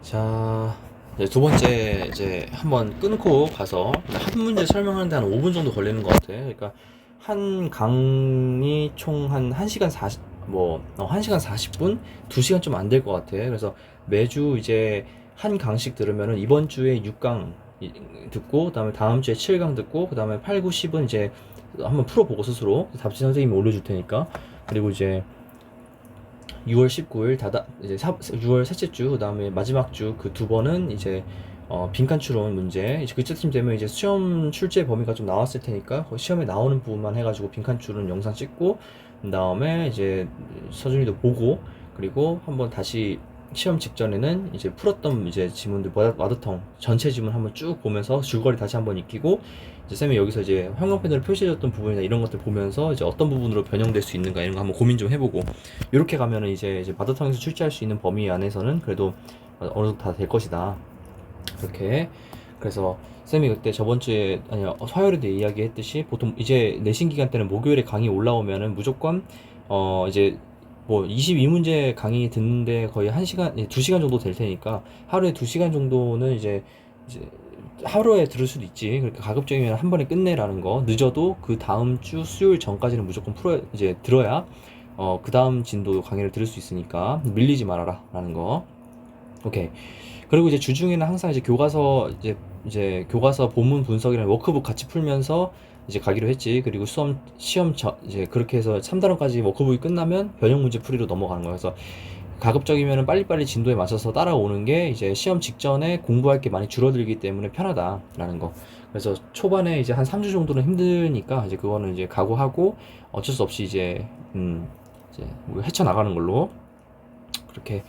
자, 이제 두 번째 이제 한번 끊고 가서 한 문제 설명하는데 한 5분 정도 걸리는 것 같아. 그러니까 한 강이 총 한 1시간 40, 1시간 40분? 2시간 좀 안 될 것 같아. 그래서 매주 이제 한 강씩 들으면은 이번 주에 6강 듣고, 그다음에 다음 주에 7강 듣고, 그다음에 8, 9, 10은 이제 한번 풀어보고 스스로 답지 선생님이 올려줄 테니까. 그리고 이제 6월 19일 이제 6월 셋째 주 그다음에 마지막 주 그 두 번은 이제 빈칸 추론 문제 이제 그때쯤 되면 이제 시험 출제 범위가 좀 나왔을 테니까 그 시험에 나오는 부분만 해가지고 빈칸 추론 영상 찍고 그다음에 이제 서준이도 보고 그리고 한번 다시 시험 직전에는 이제 풀었던 이제 지문들 마더텅 전체 지문 한번 쭉 보면서 줄거리 다시 한번 익히고 이제 쌤이 여기서 이제 형광펜으로 표시해줬던 부분이나 이런 것들 보면서 이제 어떤 부분으로 변형될 수 있는가 이런 거 한번 고민 좀 해보고 이렇게 가면은 이제 마더텅에서 출제할 수 있는 범위 안에서는 그래도 어느 정도 다 될 것이다. 그렇게 그래서 쌤이 그때 저번 주에 아니요 화요일에도 이야기했듯이 보통 이제 내신 기간 때는 목요일에 강의 올라오면은 무조건 이제 뭐 22문제 강의 듣는데 거의 1시간, 2시간 정도 될 테니까 하루에 2시간 정도는 이제 하루에 들을 수도 있지. 그러니까 가급적이면 한 번에 끝내라는 거. 늦어도 그 다음 주 수요일 전까지는 무조건 이제 들어야 그 다음 진도 강의를 들을 수 있으니까 밀리지 말아라 라는 거. 오케이. 그리고 이제 주중에는 항상 이제 교과서 이제 교과서 본문 분석이랑 워크북 같이 풀면서 이제 가기로 했지. 그리고 이제 그렇게 해서 3단원까지 워크북이 끝나면 변형 문제 풀이로 넘어가는 거야. 그래서 가급적이면 빨리빨리 진도에 맞춰서 따라오는 게 이제 시험 직전에 공부할 게 많이 줄어들기 때문에 편하다라는 거. 그래서 초반에 이제 한 3주 정도는 힘드니까 이제 그거는 이제 각오하고 어쩔 수 없이 이제 뭐 헤쳐나가는 걸로 그렇게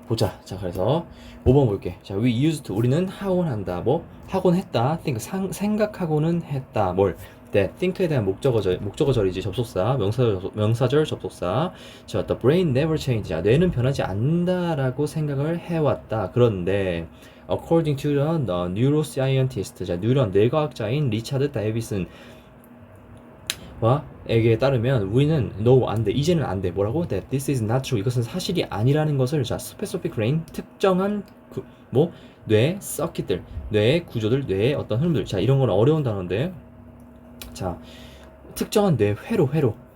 보자. 자, 그래서 5번 볼게. 자, we used to 우리는 하곤 한다. 뭐 하곤 했다. think 생각하고는 했다. 뭘? that think에 대한 목적어절이지 접속사, 명사절 접속사. 자, the brain never changes. 자, 뇌는 변하지 않는다라고 생각을 해왔다. 그런데 according to the neuroscientist, 자, 뉴런 뇌과학자인 리차드 다이비슨 에게 따르면 우리는 no 안 돼. 이제는 안 돼. 뭐라고? That this is not true. 이것은 사실이 아니라는 것을 자 specific brain 특정한 뇌 서킷들 뇌의 구조들 뇌의 어떤 흐름들 자 이런 건 어려운 단어인데 자 특정한 뇌 회로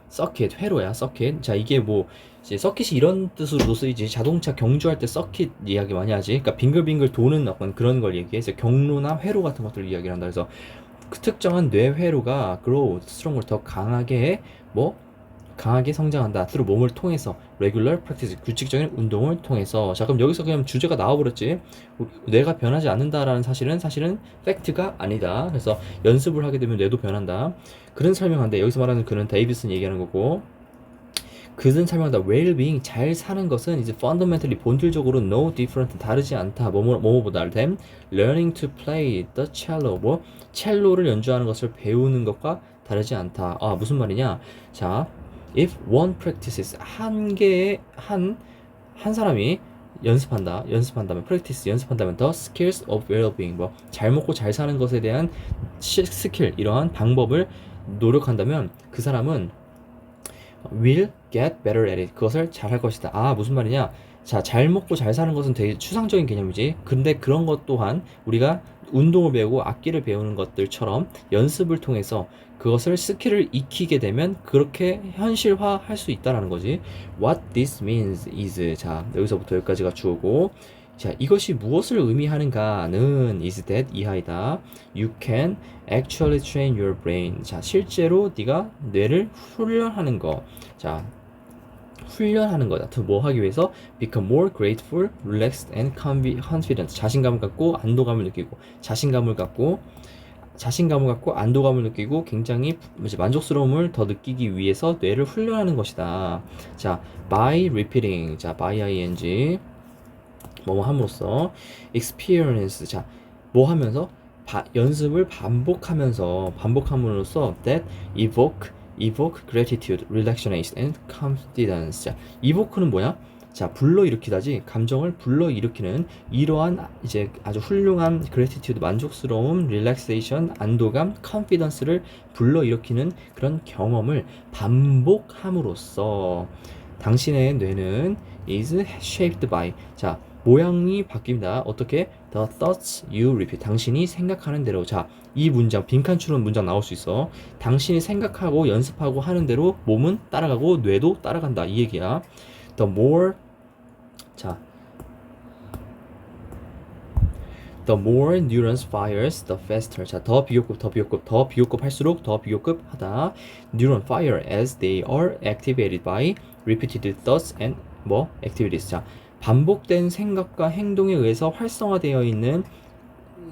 서킷 회로야 서킷 자 이게 뭐 이제 서킷이 이런 뜻으로도 쓰이지 자동차 경주할 때 서킷 이야기 많이 하지 그러니까 빙글빙글 도는 어떤 그런 걸 얘기해 서 경로나 회로 같은 것들을 이야기를 한다 그래서 그 특정한 뇌회로가 grow, 스트롱을 더 강하게 강하게 성장한다. through 몸을 통해서 regular practice, 규칙적인 운동을 통해서. 자, 그럼 여기서 그냥 주제가 나와버렸지. 뇌가 변하지 않는다라는 사실은 팩트가 아니다. 그래서 연습을 하게 되면 뇌도 변한다. 그런 설명한데 여기서 말하는 그는 데이비슨 얘기하는 거고. 그는 설명한다. well-being, 잘 사는 것은 이제 fundamentally 본질적으로 no different, 다르지 않다. 뭐뭐보다 다른 learning to play the cello, 첼로를 연주하는 것을 배우는 것과 다르지 않다. 아, 무슨 말이냐? 자, if one practices 한 사람이 연습한다면 practice 연습한다면 the skills of well-being 잘 먹고 잘 사는 것에 대한 스킬 이러한 방법을 노력한다면 그 사람은 will get better at it. 그것을 잘 할 것이다. 아, 무슨 말이냐? 자, 잘 먹고 잘 사는 것은 되게 추상적인 개념이지. 근데 그런 것 또한 우리가 운동을 배우고 악기를 배우는 것들처럼 연습을 통해서 그것을 스킬을 익히게 되면 그렇게 현실화할 수 있다라는 거지. What this means is 자, 여기서부터 여기까지가 주어고 자, 이것이 무엇을 의미하는가는 is that 이하이다. You can actually train your brain. 자, 실제로 네가 뇌를 훈련하는 거. 자, 훈련하는 거다. 뭐 하기 위해서? Become more grateful, relaxed, and confident. 자신감을 갖고 안도감을 느끼고 자신감을 갖고 안도감을 느끼고 굉장히 만족스러움을 더 느끼기 위해서 뇌를 훈련하는 것이다. 자, by repeating. 자, by ing. 뭐뭐 함으로써 experience 자 뭐 하면서 연습을 반복함으로써 that evoke gratitude, relaxation and confidence 자 evoke는 뭐야? 자 불러일으키다지 감정을 불러일으키는 이러한 이제 아주 훌륭한 gratitude 만족스러움, relaxation 안도감, confidence를 불러일으키는 그런 경험을 반복함으로써 당신의 뇌는 is shaped by 자 모양이 바뀝니다. 어떻게? The thoughts you repeat. 당신이 생각하는 대로. 자, 이 문장, 빈칸추론 문장 나올 수 있어. 당신이 생각하고 연습하고 하는 대로 몸은 따라가고 뇌도 따라간다. 이 얘기야. The more, 자, The more neurons fires, the faster. 자, 더 비교급, 더 비교급, 더 비교급 할수록 더 비교급 하다. Neuron fire as they are activated by repeated thoughts and 뭐 activities. 자, 반복된 생각과 행동에 의해서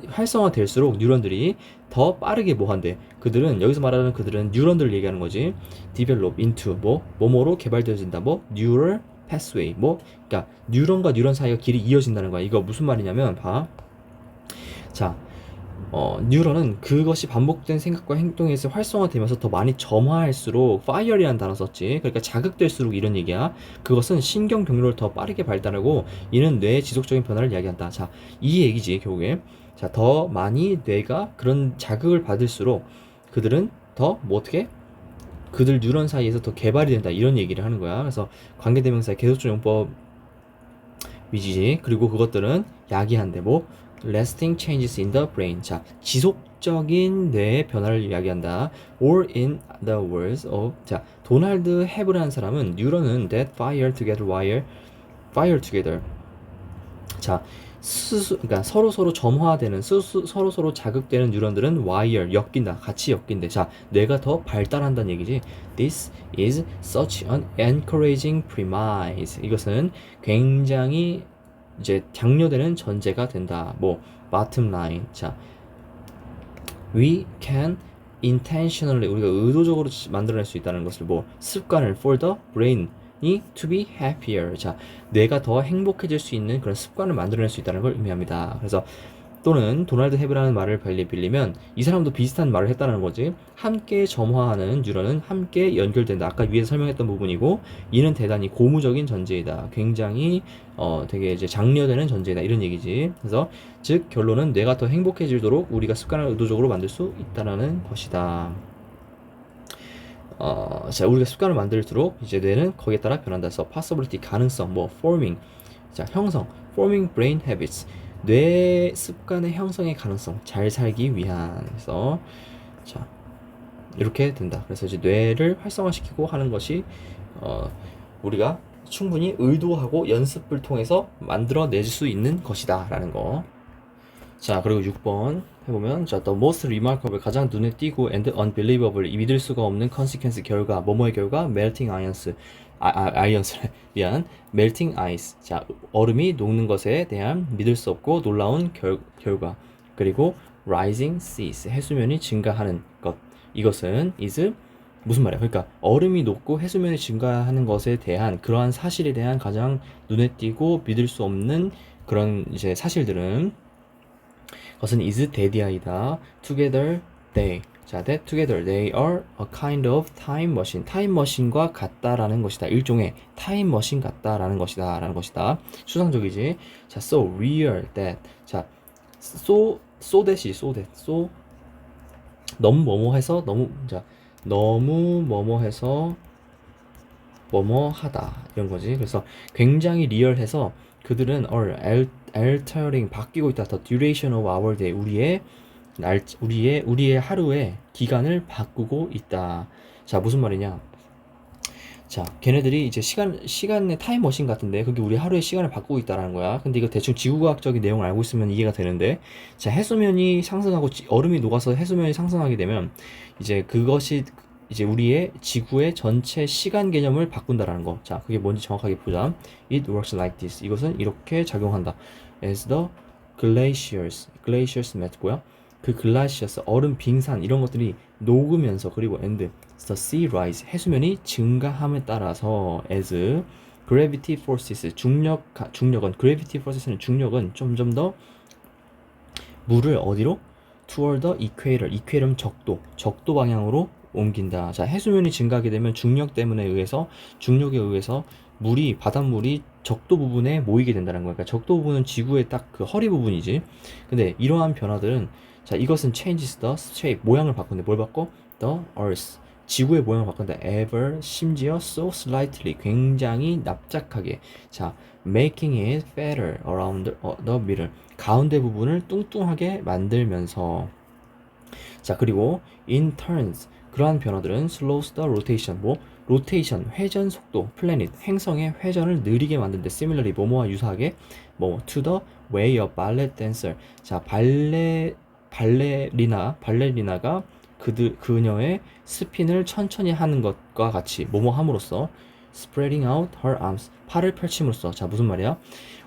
활성화될수록 뉴런들이 더 빠르게 뭐 한대. 그들은 여기서 말하는 그들은 뉴런들을 얘기하는 거지. develop into 뭐뭐로 개발되어진다. 뭐 neural pathway. 뭐 그러니까 뉴런과 뉴런 사이가 길이 이어진다는 거야. 이거 무슨 말이냐면 봐. 자, 뉴런은 그것이 반복된 생각과 행동에서 활성화되면서 더 많이 점화할수록 fire이라는 단어 썼지. 그러니까 자극될수록 이런 얘기야. 그것은 신경 경로를 더 빠르게 발달하고 이는 뇌의 지속적인 변화를 이야기한다. 자, 이 얘기지 결국에. 자, 더 많이 뇌가 그런 자극을 받을수록 그들은 더 뭐 어떻게? 그들 뉴런 사이에서 더 개발이 된다. 이런 얘기를 하는 거야. 그래서 관계대명사의 계속적 용법 위지지. 그리고 그것들은 야기한대. 뭐 lasting changes in the brain. 자, 지속적인 뇌의 변화를 이야기한다. Or in the words of 자, 도널드 헤브라는 사람은 뉴런은 that fire together. 자, 그러니까 서로 점화되는 서로 자극되는 뉴런들은 wire 엮인다. 같이 엮인대. 자, 뇌가 더 발달한다는 얘기지. This is such an encouraging premise. 이것은 굉장히 이제 장려되는 전제가 된다. 뭐 bottom line. 자, we can intentionally 우리가 의도적으로 만들어낼 수 있다는 것을 뭐 습관을 for the brain 이 to be happier. 자, 뇌가 더 행복해질 수 있는 그런 습관을 만들어낼 수 있다는 걸 의미합니다. 그래서 또는 도널드 헤브라는 말을 빌리면 이 사람도 비슷한 말을 했다는 거지. 함께 점화하는 뉴런은 함께 연결된다. 아까 위에서 설명했던 부분이고 이는 대단히 고무적인 전제이다. 굉장히 되게 이제 장려되는 전제이다. 이런 얘기지. 그래서 즉 결론은 뇌가 더 행복해지도록 우리가 습관을 의도적으로 만들 수 있다는 것이다. 자, 우리가 습관을 만들수록 이제 뇌는 거기에 따라 변한다. 그래서 possibility 가능성, 뭐 forming, 자 형성, forming brain habits. 뇌 습관의 형성의 가능성, 잘 살기 위한. 그래서 자 이렇게 된다. 그래서 이제 뇌를 활성화시키고 하는 것이 우리가 충분히 의도하고 연습을 통해서 만들어낼 수 있는 것이다 라는 거. 자, 그리고 6번 해보면 자, the most remarkable 가장 눈에 띄고 and unbelievable 이 믿을 수가 없는 consequence 결과 뭐뭐의 결과 melting ions를 위한 melting ice. 자, 얼음이 녹는 것에 대한 믿을 수 없고 놀라운 결과. 그리고 rising seas 해수면이 증가하는 것. 이것은 is 무슨 말이야? 그러니까 얼음이 녹고 해수면이 증가하는 것에 대한 그러한 사실에 대한 가장 눈에 띄고 믿을 수 없는 그런 이제 사실들은 그것은 is 대디아이다. Together they. 자, that together they are a kind of time machine. 타임 머신과 같다라는 것이다. 일종의 타임 머신 같다라는 것이다라는 것이다. 추상적이지. 자, so real that. 자, so that. 너무 뭐뭐해서 너무 뭐뭐해서 뭐뭐하다 이런 거지. 그래서 굉장히 리얼해서 그들은 altering 바뀌고 있다. The duration of our day 우리의 하루의 기간을 바꾸고 있다. 자, 무슨 말이냐? 자, 걔네들이 이제 시간의 타임머신 같은데 그게 우리 하루의 시간을 바꾸고 있다라는 거야. 근데 이거 대충 지구과학적인 내용을 알고 있으면 이해가 되는데, 자, 해수면이 상승하고 얼음이 녹아서 해수면이 상승하게 되면 이제 그것이 이제 우리의 지구의 전체 시간 개념을 바꾼다라는 거. 자, 그게 뭔지 정확하게 보자. It works like this. 이것은 이렇게 작용한다. As the glaciers melt 뭐야? 그 글라시어스 얼음 빙산 이런 것들이 녹으면서 그리고 and the sea rise 해수면이 증가함에 따라서 as gravity forces 중력은 gravity forces는 중력은 점점 더 물을 어디로 toward the equator 적도 방향으로 옮긴다. 자, 해수면이 증가하게 되면 중력에 의해서 바닷물이 적도 부분에 모이게 된다는 거야. 그러니까 적도 부분은 지구의 딱 그 허리 부분이지. 근데 이러한 변화들은 자, 이것은 changes the shape 모양을 바꾼대. 뭘 바꿔? The earth 지구의 모양을 바꾼다. ever 심지어 so slightly 굉장히 납작하게. 자, making it fatter around the middle 가운데 부분을 뚱뚱하게 만들면서. 자, 그리고 in turns 그러한 변화들은 slows the rotation 뭐 로테이션 회전 속도 planet 행성의 회전을 느리게 만드는데 similarly 뭐뭐와 유사하게 뭐 to the way of ballet dancer. 자, 발레리나가 그녀의 스핀을 천천히 하는 것과 같이 뭐뭐 함으로써 spreading out her arms 팔을 펼침으로써. 자, 무슨 말이야?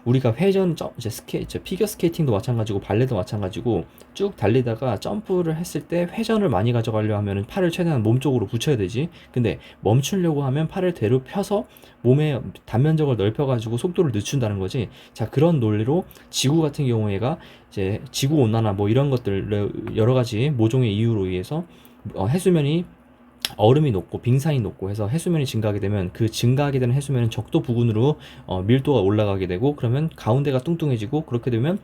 우리가 회전 이제 피겨 스케이팅도 마찬가지고 발레도 마찬가지고 쭉 달리다가 점프를 했을 때 회전을 많이 가져가려 하면은 팔을 최대한 몸 쪽으로 붙여야 되지. 근데 멈추려고 하면 팔을 대로 펴서 몸의 단면적을 넓혀가지고 속도를 늦춘다는 거지. 자, 그런 논리로 지구 같은 경우에가 이제 지구 온난화 뭐 이런 것들 여러 가지 모종의 이유로 의해서 해수면이 얼음이 녹고 빙산이 녹고 해서 해수면이 증가하게 되면 그 증가하게 되는 해수면은 적도 부근으로 밀도가 올라가게 되고 그러면 가운데가 뚱뚱해지고 그렇게 되면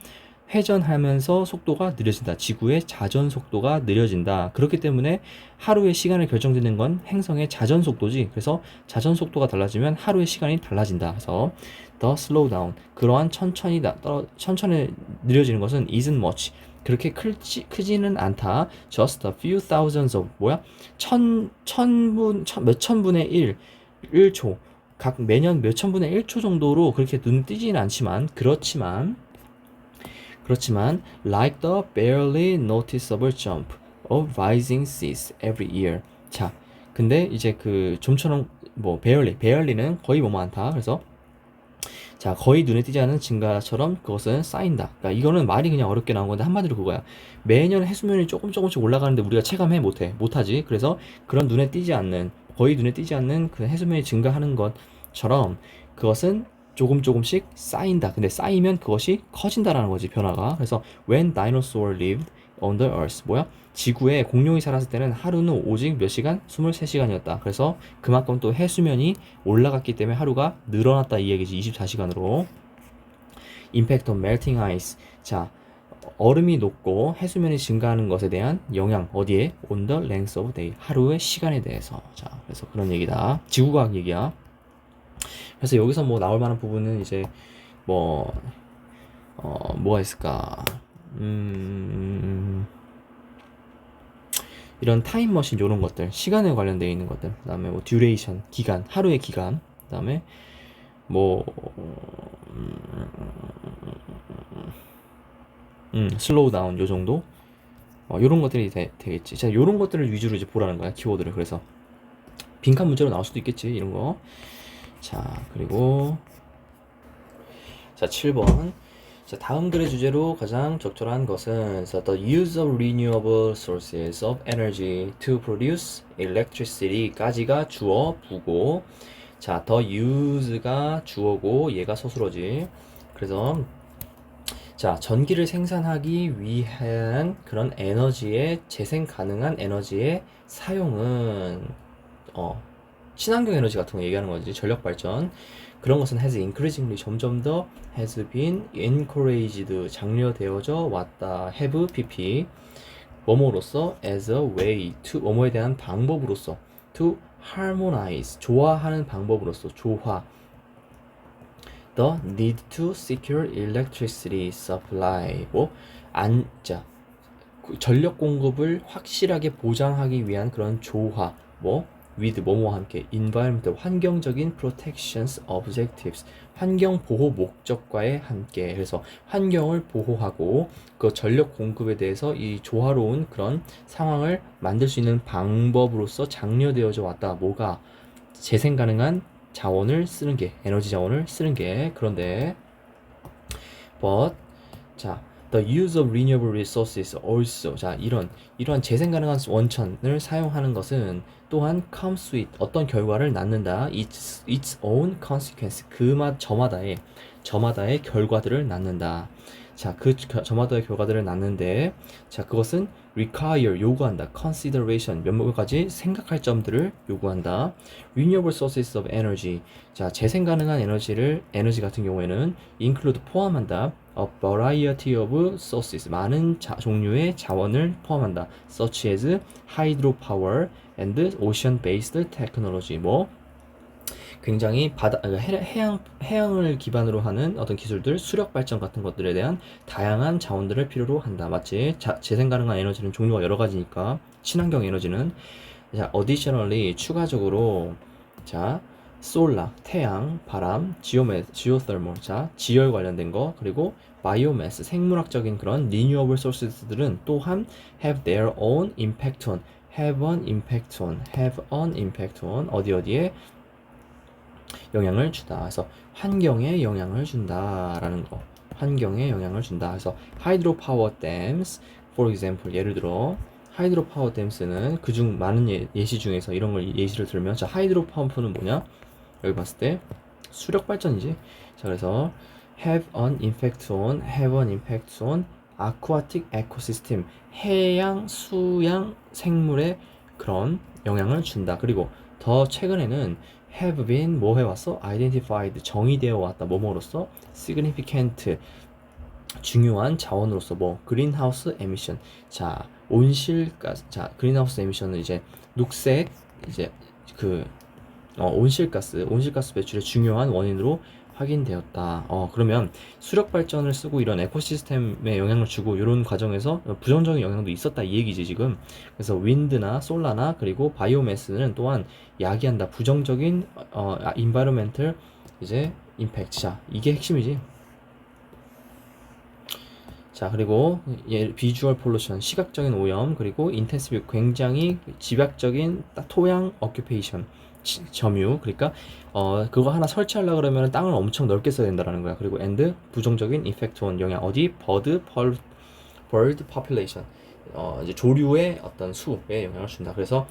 회전하면서 속도가 느려진다. 지구의 자전 속도가 느려진다. 그렇기 때문에 하루의 시간을 결정짓는 건 행성의 자전 속도지. 그래서 자전 속도가 달라지면 하루의 시간이 달라진다. 그래서 the slow down 그러한 천천히 느려지는 것은 isn't much 그렇게 크지는 않다. just a few thousands of 뭐야? 몇천 분의 1초 각 매년 몇천 분의 1초 정도로 그렇게 눈 띄지는 않지만 like the barely noticeable jump of rising seas every year. 자, 근데 이제 그 좀처럼 뭐 barely는 거의 뭐뭐 않다. 그래서 자, 거의 눈에 띄지 않은 증가처럼 그것은 쌓인다. 그러니까 이거는 말이 그냥 어렵게 나온 건데 한마디로 그거야. 매년 해수면이 조금씩 올라가는데 우리가 체감해 못하지. 그래서 그런 거의 눈에 띄지 않는 그 해수면이 증가하는 것처럼 그것은 조금씩 쌓인다. 근데 쌓이면 그것이 커진다라는 거지, 변화가. 그래서 when dinosaur lived on the earth 뭐야? 지구에 공룡이 살았을 때는 하루는 오직 몇 시간? 23시간이었다. 그래서 그만큼 또 해수면이 올라갔기 때문에 하루가 늘어났다 이 얘기지. 24시간으로. impact on melting ice. 자, 얼음이 녹고 해수면이 증가하는 것에 대한 영향 어디에? on the length of day. 하루의 시간에 대해서. 자, 그래서 그런 얘기다. 지구과학 얘기야. 그래서 여기서 뭐 나올 만한 부분은 이제 뭐가 있을까? 이런 타임머신 이런 것들, 시간에 관련되어 있는 것들, 그 다음에 뭐 듀레이션, 기간, 하루의 기간, 그 다음에 뭐 슬로우 다운 요 정도, 요런 것들이 되겠지. 자, 요런 것들을 위주로 이제 보라는 거야, 키워드를. 그래서 빈칸 문제로 나올 수도 있겠지, 이런 거. 자, 그리고 자, 7번. 자, 다음 글의 주제로 가장 적절한 것은 the use of renewable sources of energy to produce electricity까지가 주어 부고, 자, the use가 주어고 얘가 서술어지. 그래서 자, 전기를 생산하기 위한 그런 재생 가능한 에너지의 사용은 친환경 에너지 같은 거 얘기하는 거지. 전력 발전. 그런 것은 has increasingly 점점 더 has been encouraged 장려되어져 왔다. have pp 뭐뭐로서 as a way to 뭐뭐에 대한 방법으로서 to harmonize 조화하는 방법으로서 조화 the need to secure electricity supply 자, 전력 공급을 확실하게 보장하기 위한 그런 조화 with 뭐뭐와 함께 environmental 환경적인 protections objectives 환경 보호 목적과의 함께. 그래서 환경을 보호하고 그 전력 공급에 대해서 이 조화로운 그런 상황을 만들 수 있는 방법으로서 장려되어져 왔다. 뭐가? 재생 가능한 자원을 쓰는 게, 에너지 자원을 쓰는 게. 그런데 but 자, the use of renewable resources also. 자, 이러한 재생 가능한 원천을 사용하는 것은 또한 comes with 어떤 결과를 낳는다. its own consequence. 저마다의 결과들을 낳는다. 자, 저마다의 결과들을 낳는데, 자, 그것은 require 요구한다, consideration 몇 가지 생각할 점들을 요구한다. renewable sources of energy, 자, 재생 가능한 에너지 같은 경우에는 include 포함한다, a variety of sources 많은 종류의 자원을 포함한다, such as hydropower and ocean-based technology. 뭐 굉장히 해양을 기반으로 하는 어떤 기술들, 수력 발전 같은 것들에 대한 다양한 자원들을 필요로 한다. 맞지? 재생 가능한 에너지는 종류가 여러 가지니까 친환경 에너지는 자, additionally 추가적으로 자, 솔라 태양, 바람, 지오더멀 자, 지열 관련된 거 그리고 바이오매스 생물학적인 그런 renewable sources들은 또한 have their own impact on have an impact on 어디에 영향을 주다. 그래서 환경에 영향을 준다라는 거. 환경에 영향을 준다. 그래서 hydropower dams, for example, 예를 들어 hydropower dams는 그중 많은 예시 중에서 이런 걸 예시를 들면, 자, 하이드로 펌프는 뭐냐? 여기 봤을 때 수력 발전이지. 자, 그래서 have an impact on aquatic ecosystem, 해양 수양 생물의 그런 영향을 준다. 그리고 더 최근에는 have been 뭐 해왔어? identified 정의되어 왔다. 뭐뭐로써? significant 중요한 자원으로서 뭐 greenhouse emission. 자, 온실가스. 자, greenhouse emission은 이제 녹색 이제 그 온실가스 배출의 중요한 원인으로 확인되었다. 그러면 수력 발전을 쓰고 이런 에코시스템에 영향을 주고 이런 과정에서 부정적인 영향도 있었다 이 얘기지 지금. 그래서 윈드나 솔라나 그리고 바이오매스는 또한 야기한다. 부정적인 environmental 이제 임팩트. 자, 이게 핵심이지. 자, 그리고 비주얼 폴루션 시각적인 오염 그리고 인텐시브 굉장히 집약적인 토양 어큐페이션 점유. 그러니까 그거 하나 설치하려고 그러면 땅을 엄청 넓게 써야 된다라는 거야. 그리고 and 부정적인 이펙트 온 영향 어디 bird population 이제 조류의 어떤 수에 영향을 준다. 그래서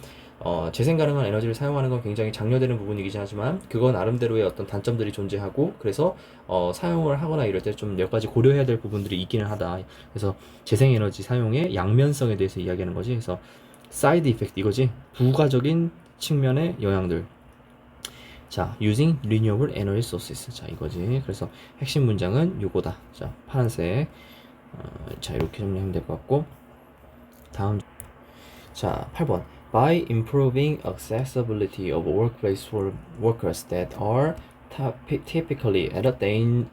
재생 가능한 에너지를 사용하는 건 굉장히 장려되는 부분이긴 하지만 그건 나름대로의 어떤 단점들이 존재하고 그래서 사용을 하거나 이럴 때 좀 몇 가지 고려해야 될 부분들이 있기는 하다. 그래서 재생 에너지 사용의 양면성에 대해서 이야기하는 거지. 그래서 사이드 이펙트 이거지. 부가적인 측면의 영향들. 자, using renewable energy sources. 자, 이거지. 그래서 핵심 문장은 요거다. 자, 파란색. 자, 이렇게 정리하면 될 것 같고. 다음. 자, 8번. By improving accessibility of workplace for workers that are typically at a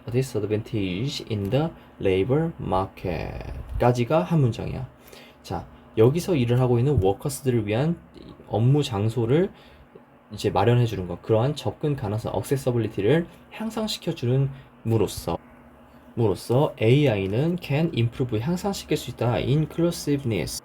disadvantage in the labor market. 까지가 한 문장이야. 자, 여기서 일을 하고 있는 워커스들을 위한 업무 장소를 이제 마련해 주는 것, 그러한 접근 가능성, accessibility를 향상시켜 주는 무로써 AI는 can improve 향상시킬 수 있다. inclusiveness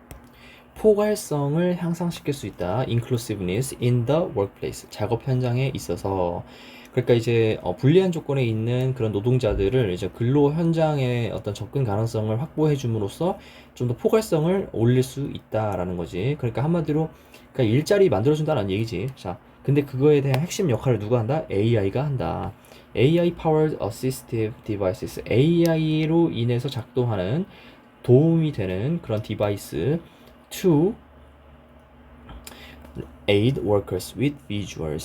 포괄성을 향상시킬 수 있다. inclusiveness in the workplace 작업 현장에 있어서. 그러니까 이제 불리한 조건에 있는 그런 노동자들을 이제 근로 현장의 어떤 접근 가능성을 확보해 줌으로써 좀 더 포괄성을 올릴 수 있다라는 거지. 그러니까 한마디로 그러니까 일자리 만들어 준다는 얘기지. 자, 근데 그거에 대한 핵심 역할을 누가 한다? AI가 한다. AI powered assistive devices, AI로 인해서 작동하는 도움이 되는 그런 디바이스 to aid workers with visual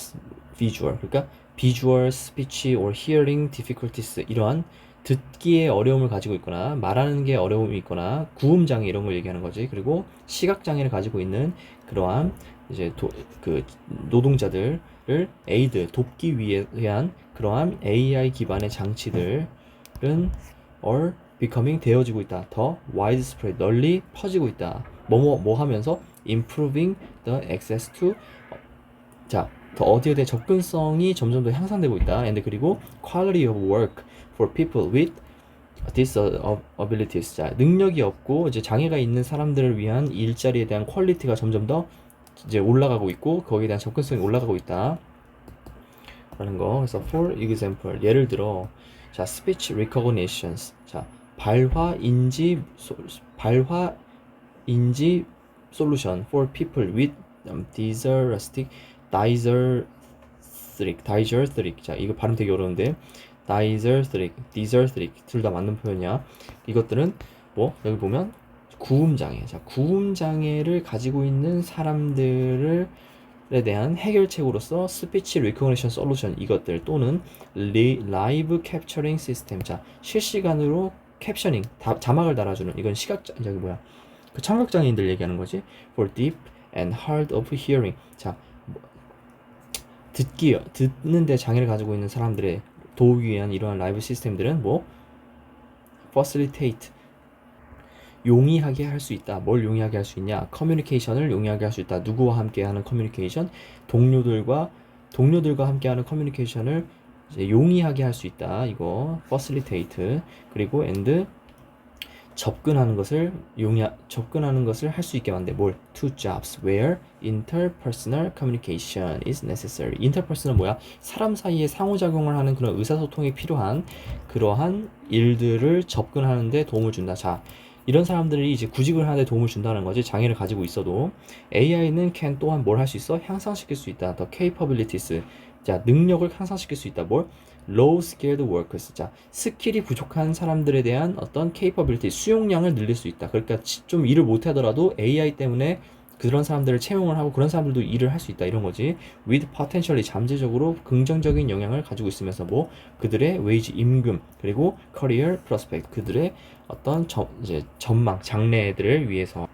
그러니까 visual, speech or hearing difficulties 이러한 듣기에 어려움을 가지고 있거나 말하는 게 어려움이 있거나 구음 장애 이런 걸 얘기하는 거지. 그리고 시각 장애를 가지고 있는 그러한 이제 그 노동자들을 에이드 돕기 위한 그러한 AI 기반의 장치들은 are becoming 되어지고 있다. 더 widespread 널리 퍼지고 있다. 뭐 하면서 improving the access to 자, 더 어디에 대해 접근성이 점점 더 향상되고 있다. and 그리고 quality of work for people with disabilities. 자, 능력이 없고 이제 장애가 있는 사람들을 위한 일자리에 대한 퀄리티가 점점 더 이제 올라가고 있고 거기에 대한 접근성이 올라가고 있다. 라는 거. 그래서 for example 예를 들어 자, speech recognitions. 자, 발화 인지 solution for people with dysarthric. 자, 이거 발음 되게 어려운데 디저트릭 둘 다 맞는 표현이야. 이것들은 뭐 여기 보면 구음 장애. 자, 구음 장애를 가지고 있는 사람들을 에 대한 해결책으로서 스피치 리코그니션 솔루션 이것들 또는 라이브 캡처링 시스템. 자, 실시간으로 캡셔닝 자막을 달아주는 이건 저기 뭐야 그 청각 장애인들 얘기하는 거지. For deaf and hard of hearing. 자, 듣는데 장애를 가지고 있는 사람들의 도우기 위한 이러한 라이브 시스템들은 뭐 facilitate 용이하게 할 수 있다. 뭘 용이하게 할 수 있냐? 커뮤니케이션을 용이하게 할 수 있다. 누구와 함께 하는 커뮤니케이션? 동료들과 함께 하는 커뮤니케이션을 이제 용이하게 할 수 있다. 이거 facilitate. 그리고 and 접근하는 것을 할 수 있게 만들 뭘? To jobs where interpersonal communication is necessary. interpersonal 뭐야? 사람 사이에 상호작용을 하는 그런 의사소통이 필요한 그러한 일들을 접근하는데 도움을 준다. 자, 이런 사람들이 이제 구직을 하는데 도움을 준다는 거지. 장애를 가지고 있어도 AI는 can 또한 뭘 할 수 있어? 향상시킬 수 있다. The capabilities. 자, 능력을 향상시킬 수 있다. 뭘? low skilled workers. 자, 스킬이 부족한 사람들에 대한 어떤 capability, 수용량을 늘릴 수 있다. 그러니까 좀 일을 못 하더라도 AI 때문에 그런 사람들을 채용을 하고 그런 사람들도 일을 할 수 있다. 이런 거지. with potentially 잠재적으로 긍정적인 영향을 가지고 있으면서 뭐 그들의 wage 임금 그리고 career prospect 그들의 어떤 이제 전망 장래들을 위해서.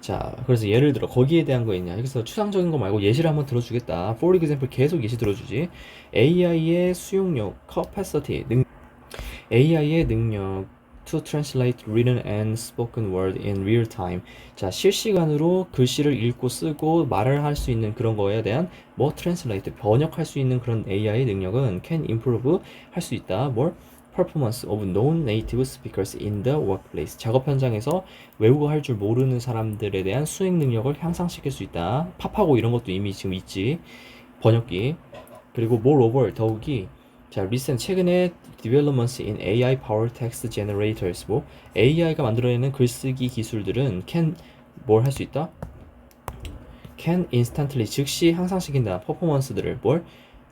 자, 그래서 예를 들어 거기에 대한 거 있냐? 여기서 추상적인 거 말고 예시를 한번 들어주겠다. For example 계속 예시 들어주지. AI의 수용력, capacity, AI의 능력 to translate written and spoken word in real time. 자, 실시간으로 글씨를 읽고 쓰고 말을 할 수 있는 그런 거에 대한 뭐 translate, 번역할 수 있는 그런 AI의 능력은 can improve 할 수 있다. 뭘? performance of non-native speakers in the workplace. 작업 현장에서 외국어 할 줄 모르는 사람들에 대한 수행 능력을 향상시킬 수 있다. 팝하고 이런 것도 이미 지금 있지. 번역기. 그리고 moreover 더욱이 자, recent 최근에 developments in AI powered text generators 뭐 AI가 만들어내는 글쓰기 기술들은 can 뭘 할 수 있다? can instantly 즉시 향상시킨다. 퍼포먼스들을 뭘?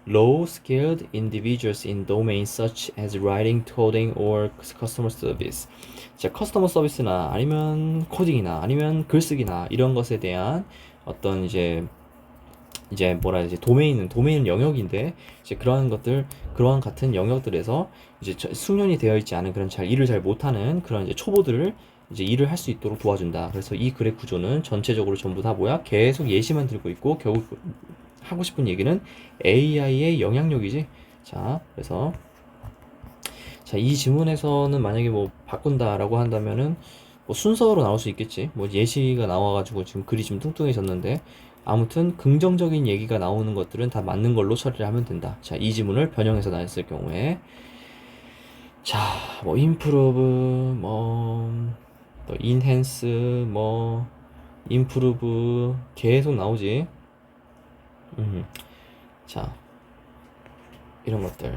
low skilled individuals in domains such as writing, coding or customer service. 자, 커스터머 서비스나 아니면 코딩이나 아니면 글쓰기나 이런 것에 대한 어떤 이제 뭐라 해야 되지? 도메인은 영역인데 이제 그러한 같은 영역들에서 이제 숙련이 되어 있지 않은 그런 일을 잘 못하는 그런 이제 초보들을 이제 일을 할 수 있도록 도와준다. 그래서 이 글의 구조는 전체적으로 전부 다 뭐야? 계속 예시만 들고 있고 결국 하고 싶은 얘기는 AI의 영향력이지. 자, 그래서 자, 이 지문에서는 만약에 뭐 바꾼다라고 한다면은 뭐 순서로 나올 수 있겠지. 뭐 예시가 나와가지고 지금 글이 좀 뚱뚱해졌는데 아무튼 긍정적인 얘기가 나오는 것들은 다 맞는 걸로 처리를 하면 된다. 자, 이 지문을 변형해서 나왔을 경우에 자, 뭐 improve, 또 enhance, improve 계속 나오지. 자, 이런 것들.